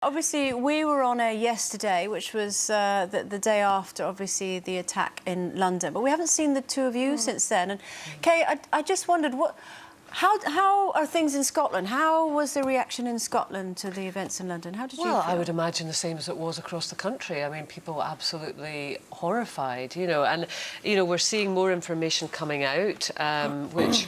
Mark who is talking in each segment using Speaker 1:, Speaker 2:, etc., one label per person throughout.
Speaker 1: Obviously, we were on air yesterday, which was the day after, obviously, the attack in London. But we haven't seen the two of you since then. And Kaye, I just wondered, how are things in Scotland? How was the reaction in Scotland to the events in London? How did you feel?
Speaker 2: Well, I would imagine the same as it was across the country. I mean, people were absolutely horrified, you know. And, you know, we're seeing more information coming out, which...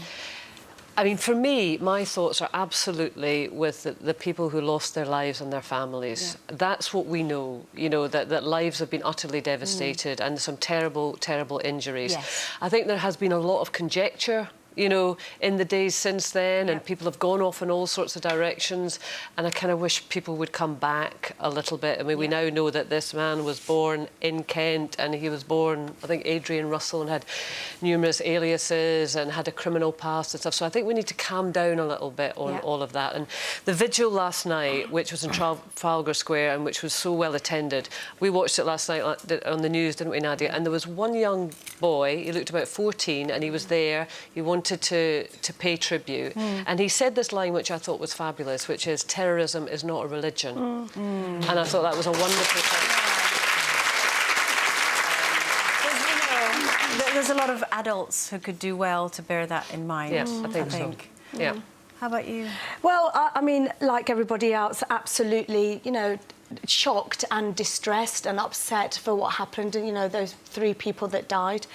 Speaker 2: I mean, for me, my thoughts are absolutely with the people who lost their lives and their families. Yeah. That's what we know, you know, that lives have been utterly devastated and some terrible, terrible injuries.
Speaker 1: Yes.
Speaker 2: I think there has been a lot of conjecture, you know, in the days since then, and people have gone off in all sorts of directions, and I kind of wish people would come back a little bit. I mean, we now know that this man was born in Kent, and he was born, I think, Adrian Russell, and had numerous aliases and had a criminal past and stuff. So I think we need to calm down a little bit on all of that. And the vigil last night, which was in Trafalgar Square and which was so well attended, we watched it last night on the news, didn't we, Nadia? And there was one young boy, he looked about 14, and he was there. He wanted to pay tribute, and he said this line which I thought was fabulous, which is, terrorism is not a religion. And I thought that was a wonderful thing.
Speaker 1: There's a lot of adults who could do well to bear that in mind.
Speaker 2: Yes, I think so. Yeah.
Speaker 1: How about you?
Speaker 3: Well, I mean, like everybody else, absolutely, you know, shocked and distressed and upset for what happened, and, you know, those 3 people that died.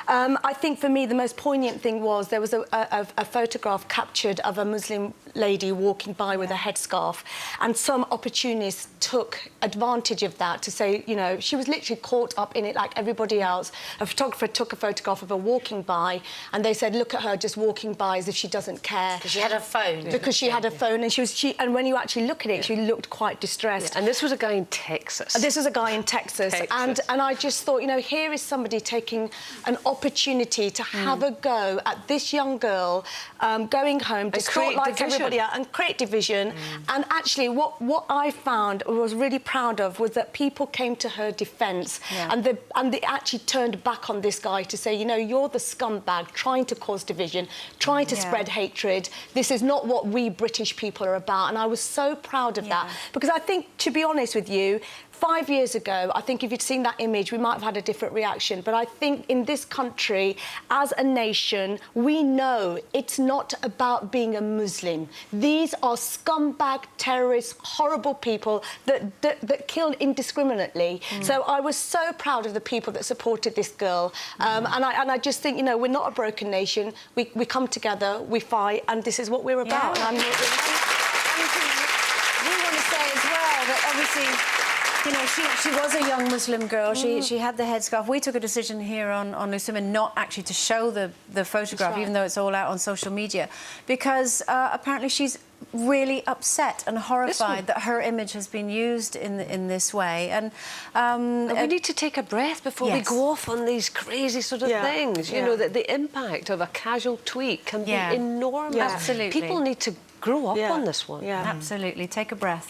Speaker 3: I think for me the most poignant thing was there was a photograph captured of a Muslim lady walking by with a headscarf, and some opportunists took advantage of that to say, you know, she was literally caught up in it like everybody else. A photographer took a photograph of her walking by, and they said, look at her just walking by as if she doesn't care.
Speaker 4: Because she had a phone.
Speaker 3: Because she had a phone, and and when you actually look at it, she looked quite distressed.
Speaker 2: And this was a guy in Texas.
Speaker 3: This was a guy in Texas. And I just thought, you know, here is somebody taking an opportunity to have a go at this young girl, going home, distraught like everybody else, and create division. And actually, what I found, was really proud of, was that people came to her defence, and they actually turned back on this guy to say, you know, you're the scumbag trying to cause division, trying to spread hatred. This is not what we British people are about. And I was so proud of that, because I think, to be honest with you, 5 years ago, I think if you'd seen that image, we might have had a different reaction. But I think in this country, as a nation, we know it's not about being a Muslim. These are scumbag, terrorists, horrible people that kill indiscriminately. So I was so proud of the people that supported this girl. And I just think, you know, we're not a broken nation. We come together, we fight, and this is what we're about. And we want to
Speaker 1: say as well that obviously, you know, she was a young Muslim girl. She had the headscarf. We took a decision here on Loose Women not actually to show the photograph, even though it's all out on social media, because apparently she's really upset and horrified that her image has been used in this way. And
Speaker 2: we need to take a breath before we go off on these crazy sort of things. You know, that the impact of a casual tweet can be enormous.
Speaker 1: Absolutely.
Speaker 2: People need to grow up on this one.
Speaker 1: Absolutely. Take a breath.